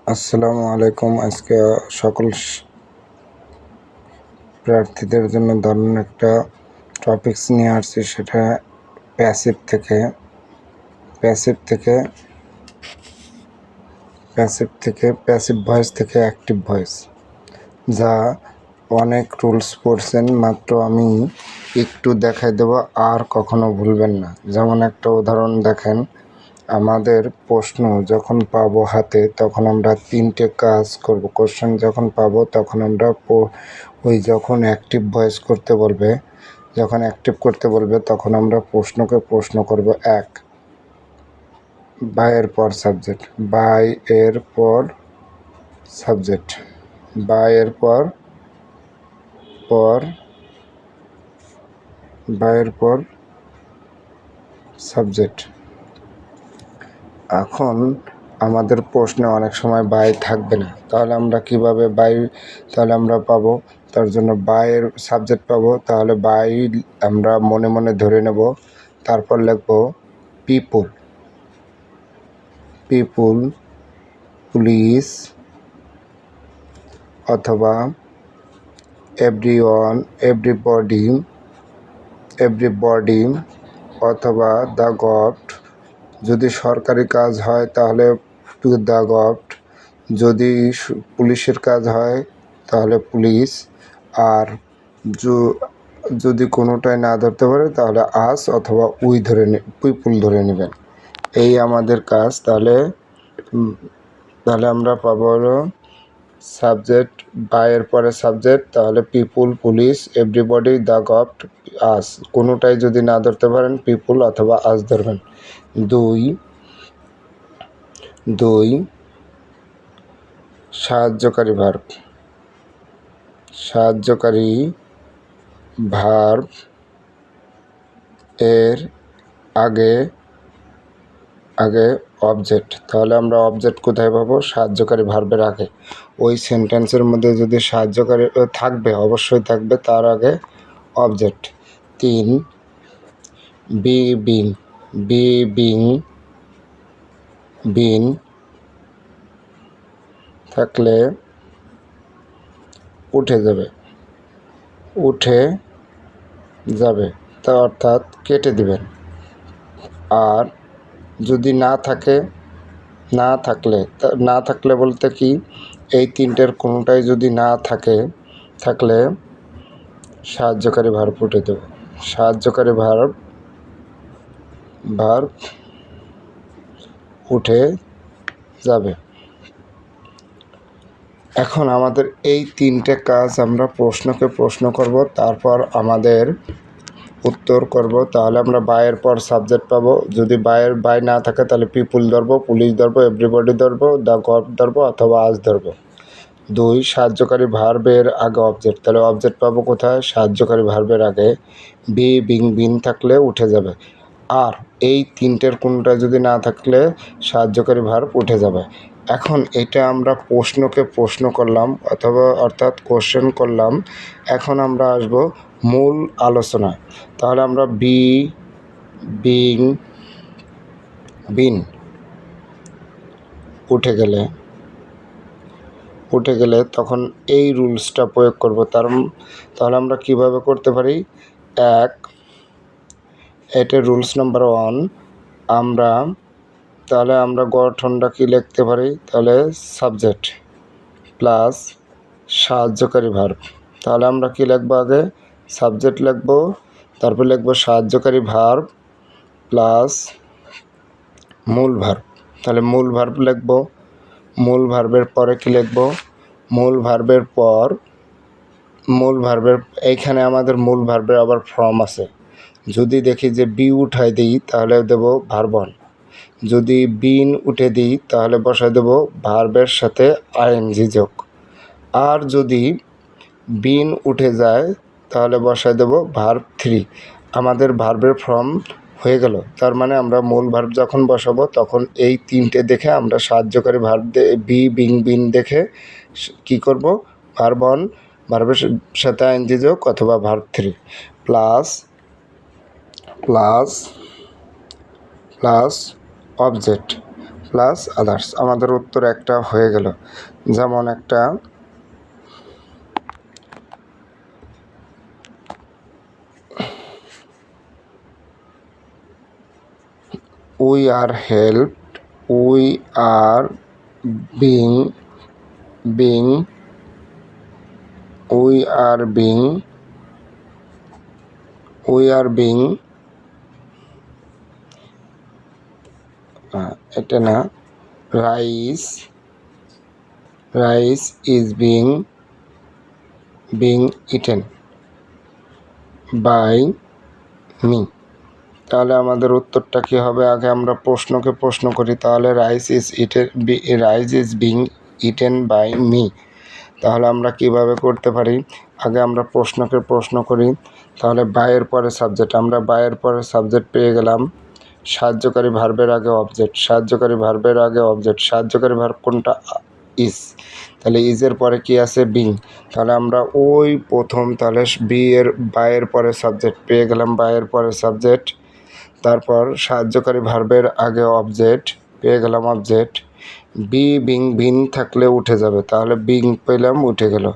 আসসালামু আলাইকুম। আজকে সকল প্রার্থীদের জন্য দারুণ একটা টপিকস নিয়ে আসছি, সেটা প্যাসিভ থেকে প্যাসিভ ভয়েস থেকে অ্যাক্টিভ ভয়েস, যা অনেক রুলস পড়ছেন, মাত্র আমি একটু দেখাই দেব, আর কখনো ভুলবেন না। যেমন একটা উদাহরণ দেখেন, আমাদের প্রশ্ন যখন পাবো হাতে, তখন আমরা 3টে কাজ করব। কোশ্চেন যখন পাবো তখন আমরা যখন অ্যাক্টিভ ভয়েস করতে বলবে, তখন আমরা প্রশ্নকে প্রশ্ন করব। বাই এর পর সাবজেক্ট, বাই এর পর সাবজেক্ট, বাই এর পর সাবজেক্ট। এখন আমাদের প্রশ্নে অনেক সময় বাই থাকবে না, তাহলে আমরা কিভাবে তাহলে আমরা পাবো? তার জন্য বাইয়ের সাবজেক্ট পাবো, তাহলে বাই আমরা মনে মনে ধরে নেব। তারপর লিখব পিপুল, পুলিশ, অথবা এভরিওয়ান, এভরিবডি, অথবা দ্য গভর্নমেন্ট। যদি সরকারি কাজ হয় তাহলে টু দ্য গভর্নমেন্ট, যদি পুলিশের কাজ হয় তাহলে পুলিশ, আর যদি কোনোটাই না ধরতে পারে তাহলে আস অথবা পিপুল ধরে নেবেন। এই আমাদের কাজ। তাহলে আমরা পাবো হলো সাবজেক্ট, বাইয়ের পরে সাবজেক্ট, তাহলে পিপুল, পুলিশ, এভরিবডি, দ্য গভর্নমেন্ট, আস। কোনোটাই যদি না ধরতে পারেন পিপুল অথবা আস ধরবেন। দুই সাহায্যকারী ভার্ব এর আগে অবজেক্ট। তাহলে আমরা অবজেক্ট কোথায় পাবো? সাহায্যকারী ভার্বের আগে। ওই সেন্টেন্সের মধ্যে যদি সাহায্যকারী থাকবে, অবশ্যই থাকবে, তার আগে অবজেক্ট। 3 বিন থাকলে উঠে যাবে, তা অর্থাৎ কেটে দিবেন। আর যদি না থাকলে বলতে কি, এই তিনটের কোনোটাই যদি না থাকলে সাহায্যকারী ভার্ব উঠে দেব। সাহায্যকারী ভার্ব উঠে যাবে। এখন আমাদের এই 3টে কাজ আমরা প্রশ্নকে প্রশ্ন করব, তারপর আমাদের উত্তর করব। তাহলে আমরা বাইয়ের পর সাবজেক্ট পাবো। যদি বাই না থাকে তাহলে পিপুল ধরবো, পুলিশ ধরবো, এভরিবডি ধরবো, দ্য গভর্নমেন্ট ধরবো, অথবা আস ধরবো। 2 সাহায্যকারী ভার্বের আগে অবজেক্ট। তাহলে অবজেক্ট পাবো কোথায়? সাহায্যকারী ভার্বের আগে। বিন থাকলে উঠে যাবে। আর এই 3টের কোনটা যদি না থাকলে সাহায্যকারী ভার্ব উঠে যাবে। এখন এটা আমরা প্রশ্নকে প্রশ্ন করলাম, অর্থাৎ কোশ্চেন করলাম। এখন আমরা আসব মূল আলোচনায়। তাহলে আমরা বিন উঠে গেলে তখন এই রুলসটা প্রয়োগ করব। তাহলে আমরা কিভাবে করতে পারি? এটা রুলস নাম্বার 1। তাহলে আমরা গঠনটা কি লিখতে পারি? তাহলে সাবজেক্ট প্লাস সাহায্যকারী ভার্ব। তাহলে আমরা কি লিখবো? আগে সাবজেক্ট লিখবো, তারপর লিখবো সাহায্যকারী ভার্ব প্লাস মূল ভার্ব। তাহলে মূল ভার্ব লিখবো। মূল ভার্বের পরে কি লিখবো? মূল ভার্বের এইখানে আমাদের মূল ভার্বের আবার ফর্ম আছে। যদি দেখি যে বি উঠাই দিই তাহলে দেব ভার্ব 1। যদি বিন উঠে দিই তাহলে বসায় দেব ভার্বের সাথে আইএনজি যোগ। আর যদি বিন উঠে যায় তাহলে বসায় দেব ভার্ব 3। আমাদের ভার্বের ফর্ম হয়ে গেল। তার মানে আমরা মূল ভার্ব যখন বসাবো তখন এই 3টে দেখে আমরা সাহায্যকারী ভার্ব বিন দেখে কি করব? ভার্ব 1, ভার্বের সাথে আইএনজি যোগ, অথবা verb 3 plus object plus others. আমাদের উত্তর একটা হয়ে গেল। যেমন একটা we are helped, we are being being we are being এটা না, rice is being eaten by me. তাহলে আমাদের উত্তরটা কী হবে? আগে আমরা প্রশ্নকে প্রশ্ন করি, তাহলে rice is being eaten by me. তাহলে আমরা কিভাবে করতে পারি? আগে আমরা প্রশ্নকে প্রশ্ন করি, তাহলে বাইয়ের পরে সাবজেক্ট, আমরা বাইয়ের পরে সাবজেক্ট পেয়ে গেলাম। সাহায্যকারী ভার্বের আগে অবজেক্ট, সাহায্যকারী ভার্বের আগে অবজেক্ট, সাহায্যকারী ভার্ব কোনটা? ইজ। তাহলে ইজের পরে কি আছে? বিং। তাহলে আমরা ওই প্রথম তাহলে বাইয়ের পরে সাবজেক্ট পেয়ে গেলাম, বাইয়ের পরে সাবজেক্ট, তারপর সাহায্যকারী ভার্বের আগে অবজেক্ট পেয়ে গেলাম, অবজেক্ট। বিং থাকলে উঠে যাবে, তাহলে বিং পেলাম, উঠে গেল।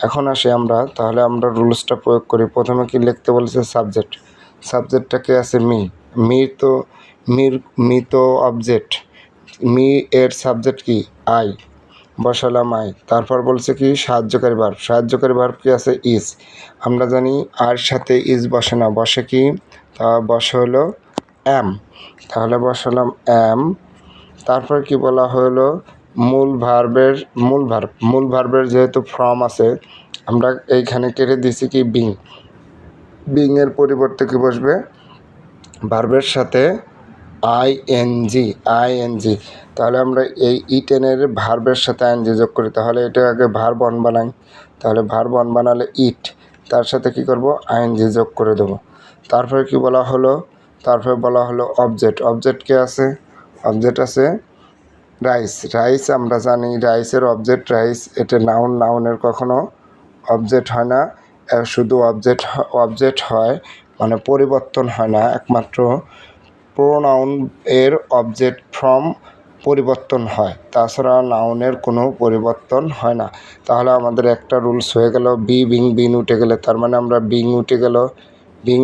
এখন আসি আমরা, তাহলে আমরা রুলসটা প্রয়োগ করি। প্রথমে কি লিখতে বলেছে? সাবজেক্ট। সাবজেক্টটা কে আছে? মি। মি তো অবজেক্ট, মি এর সাবজেক্ট কি? আই, বসালাম আই। তারপর বলছে কি? সাহায্যকারী ভার্ব। সাহায্যকারী ভার্ব কি আছে? ইজ। আমরা জানি আর সাথে ইজ বসে না, বসে কি? তা বসে হলো অ্যাম। তাহলে বসালাম অ্যাম। তারপর কি বলা হলো? মূল ভার্বের যেহেতু ফর্ম আছে, আমরা এইখানে কেটে দিছি কি? বিং এর পরিবর্তে কি বসবে? ভার্বের সাথে আইএনজি। তাহলে আমরা এই ইটেনের ভার্বের সাথে আইএনজি যোগ করি, তাহলে এটা আগে ভার্ব অন বানাই। তাহলে ভার্ব অন বানালে ইট, তার সাথে কি করব? আইএনজি যোগ করে দেবো। তারপরে কি বলা হলো? তারপরে বলা হলো অবজেক্ট কে আছে? অবজেক্ট আছে রাইস। আমরা জানি রাইসের অবজেক্ট রাইস, এটা নাউনের কখনো অবজেক্ট হয় না, শুধু অবজেক্ট হয়, মানে পরিবর্তন হয় না, একমাত্র প্রোনাউন এর অবজেক্ট ফর্ম পরিবর্তন হয়, তাছাড়া নাউনের কোনো পরিবর্তন হয় না। তাহলে আমাদের একটা রুলস হয়ে গেল, বিন উঠে গেলে, তার মানে আমরা বিং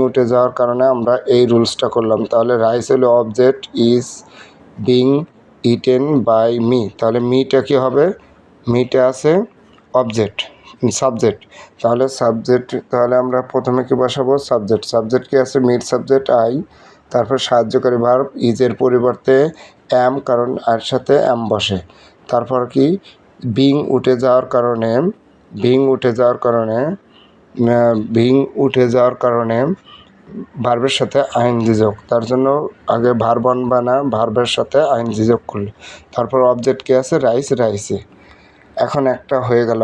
উঠে যাওয়ার কারণে আমরা এই রুলসটা করলাম। তাহলে রাইস হলো object, is being eaten by me. তাহলে মিটা কি হবে? মিটা আছে সাবজেক্ট। তাহলে আমরা প্রথমে কি বসাবো? সাবজেক্ট কি আছে? মিট সাবজেক্ট আই। তারপর সাহায্যকারী ভার্ব ইজের পরিবর্তে অ্যাম, কারণ আর সাথে অ্যাম বসে। তারপর কি? বিং উঠে যাওয়ার কারণে ভার্বের সাথে আইএনজি যোগ, তার জন্য আগে ভার্ব অন বানা, ভার্বের সাথে আইএনজি যোগ করলে। তারপর অবজেক্ট কে আছে? রাইসে। এখন একটা হয়ে গেল,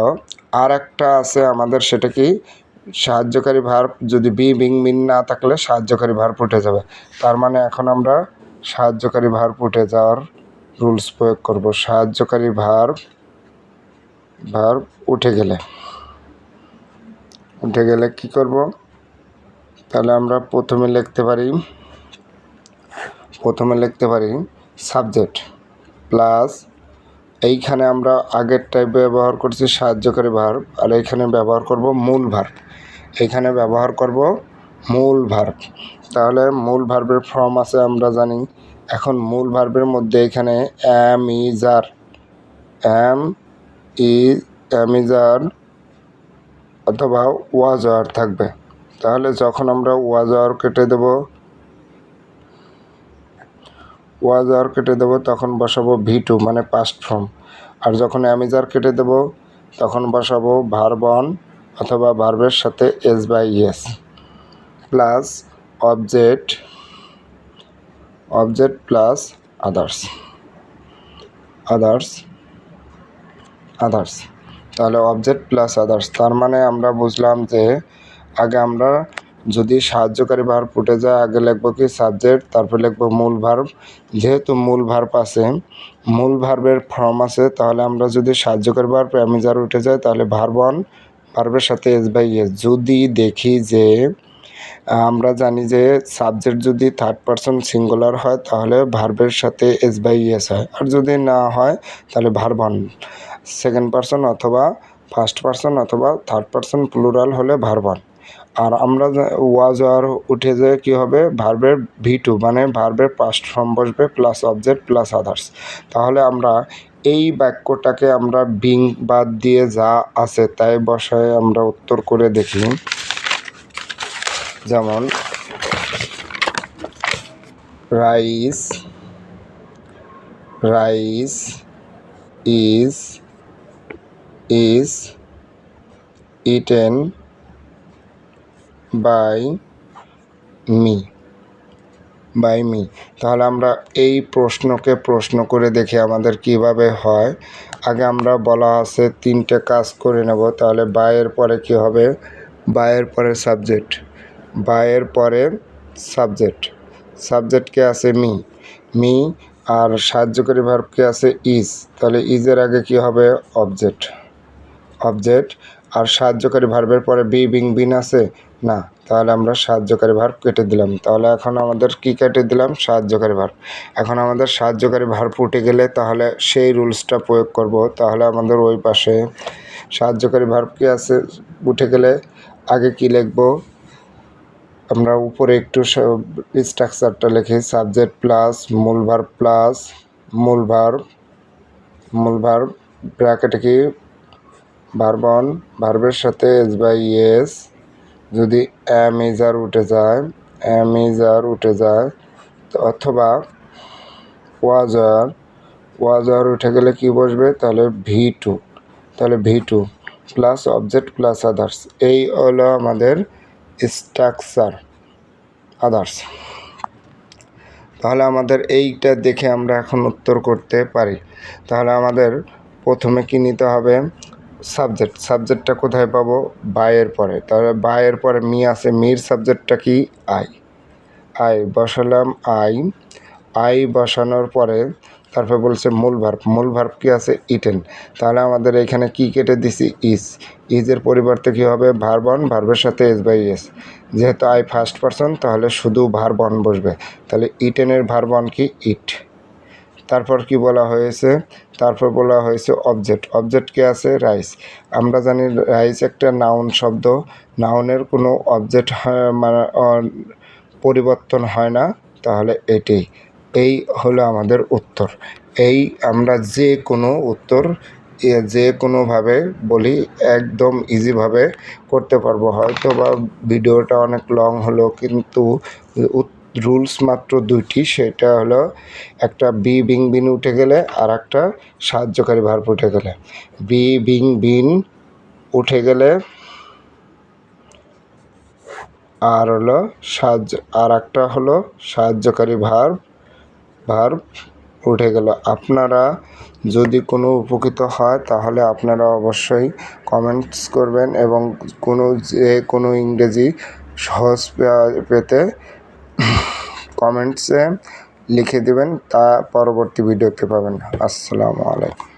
আর একটা আছে আমাদের, সেটা কি? সাহায্যকারী ভার্ব যদি বিং না থাকলে সাহায্যকারী ভার্ব উঠে যাবে। তার মানে এখন আমরা সাহায্যকারী ভার্ব উঠে যাওয়ার রুলস প্রয়োগ করব। সাহায্যকারী ভার্ব উঠে গেলে কি করব? তাহলে আমরা প্রথমে লিখতে পারি সাবজেক্ট প্লাস, এইখানে আমরা আগেরটাই ব্যবহার করছি সাহায্যকারী ভার্ব, আর এইখানে ব্যবহার করব মূল ভার্ব। তাহলে মূল ভার্বের ফর্ম আছে আমরা জানি। এখন মূল ভার্বের মধ্যে এখানে অ্যাম ইজ আর অথবা ওয়াজ আর থাকবে। তাহলে যখন আমরা ওয়াজ আর কেটে দেব তখন বসাবো V2 মানে পাস্ট ফর্ম। আর যখন অ্যামিজার কেটে দেব তখন বসাবো ভার্ব অন অথবা ভার্বের সাথে S/S plus object plus others. তাহলে অবজেক্ট প্লাস আদার্স, তার মানে আমরা বুঝলাম যে আগে আমরা যদি সাহায্যকারী ভার্ব উঠে যায় আগে লিখব কি? সাবজেক্ট, তারপর লিখব মূল ভার্ব। যেহেতু মূল ভার্ব আছে, মূল ভার্বের ফর্ম আছে, তাহলে আমরা যদি সাহায্যকারী ভার্ব অ্যামিজার উঠে যায় তাহলে ভার্ব অন, ভার্বের সাথে S/S। যদি দেখি যে আমরা জানি যে সাবজেক্ট যদি থার্ড পারসন সিঙ্গুলার হয় তাহলে ভার্বের সাথে এস বাই এস হয়, আর যদি না হয় তাহলে ভার্ব অন। সেকেন্ড পারসন অথবা ফার্স্ট পারসন অথবা থার্ড পারসন প্লুরাল হলে ভার্ব অন। আর আমরা ওয়াজ আর উঠে যেয়ে কী হবে, ভার্বের V2 মানে ভার্বের পাস্ট ফর্ম বসবে প্লাস অবজেক্ট প্লাস আদার্স। তাহলে আমরা এই বাক্যটাকে আমরা বিং বাদ দিয়ে যা আছে তাই বসায় আমরা উত্তর করে দেখি। যেমন rice is eaten by me. তাহলে আমরা এই প্রশ্নকে প্রশ্ন করে দেখি আমাদের কিভাবে হয়। আগে আমরা বলা আছে 3টে কাজ করে নেব। তাহলে বাইয়ের পরে কি হবে, বাইয়ের পরে সাবজেক্ট কে আছে মি আর সাহায্যকারী ভার্ব কে আছে ইজ। তাহলে ইজের আগে কি হবে, অবজেক্ট আর সাহায্যকারী ভার্বের পরে বিন আছে না, তাহলে আমরা সাহায্যকারী ভার্ব কেটে দিলাম। তাহলে এখন আমাদের কি কেটে দিলাম, সাহায্যকারী ভার্ব। এখন আমাদের সাহায্যকারী ভার্ব উঠে গেলে তাহলে সেই রুলসটা প্রয়োগ করব। তাহলে আমাদের ওই পাশে সাহায্যকারী ভার্ব কি আছে, উঠে গেলে আগে কি লিখব, আমরা উপরে একটু স্ট্রাকচারটা লিখি। সাবজেক্ট প্লাস মূল ভার্ব ব্র্যাকেটে কি ভার্ব অন, ভার্বের সাথে এস বাই এস। যদি এম ইজ আর উঠে যায় অথবা ওয়াজ আর উঠে গেলে কি বসবে, তাহলে V2 plus object plus others. এই হলো আমাদের স্ট্রাকচার আদার্স। তাহলে আমাদের এইটা দেখে আমরা এখন উত্তর করতে পারি। তাহলে আমাদের প্রথমে কি নিতে হবে, সাবজেক্টটা কোথায় পাবো, বাইয়ের পরে। তাহলে বাইয়ের পরে মি আছে, মির সাবজেক্টটা কি আই বসালাম। আই বসানোর পরে তারপর বলছে মূল ভার্ব কি আছে, ইটেন। তাহলে আমাদের এখানে কি কেটে দিছি, ইজের পরিবর্তে কি হবে, ভার্ব অন, ভার্বের সাথে এস বাই এস। যেহেতু আই ফার্স্ট পারসন তাহলে শুধু ভার্ব অন বসবে। তাহলে ইটেনের ভার্ব অন কি, ইট। তারপর কি বলা হয়েছে, অবজেক্ট কে আছে, রাইস। আমরা জানি রাইস একটা নাউন শব্দ, নাউনের কোনো অবজেক্ট মানে পরিবর্তন হয় না। তাহলে এই হলো আমাদের উত্তর। এই আমরা যে কোনোভাবে বলি একদম ইজিভাবে করতে পারবো। হয়তো বা ভিডিওটা অনেক লং হলো, কিন্তু রুলস মাত্র 2টি। সেটা হলো একটা বিন উঠে গেলে আর একটা সাহায্যকারী ভার্ব উঠে গেলে। বিন উঠে গেলে আর একটা হলো সাহায্যকারী ভার্ব উঠে গেল। আপনারা যদি কোনো উপকৃত হয় তাহলে আপনারা অবশ্যই কমেন্টস করবেন এবং কোনো ইংরেজি সহজ পেতে কমেন্টসে লিখে দেবেন, তা পরবর্তী ভিডিওতে পাবেন। আসসালামু আলাইকুম।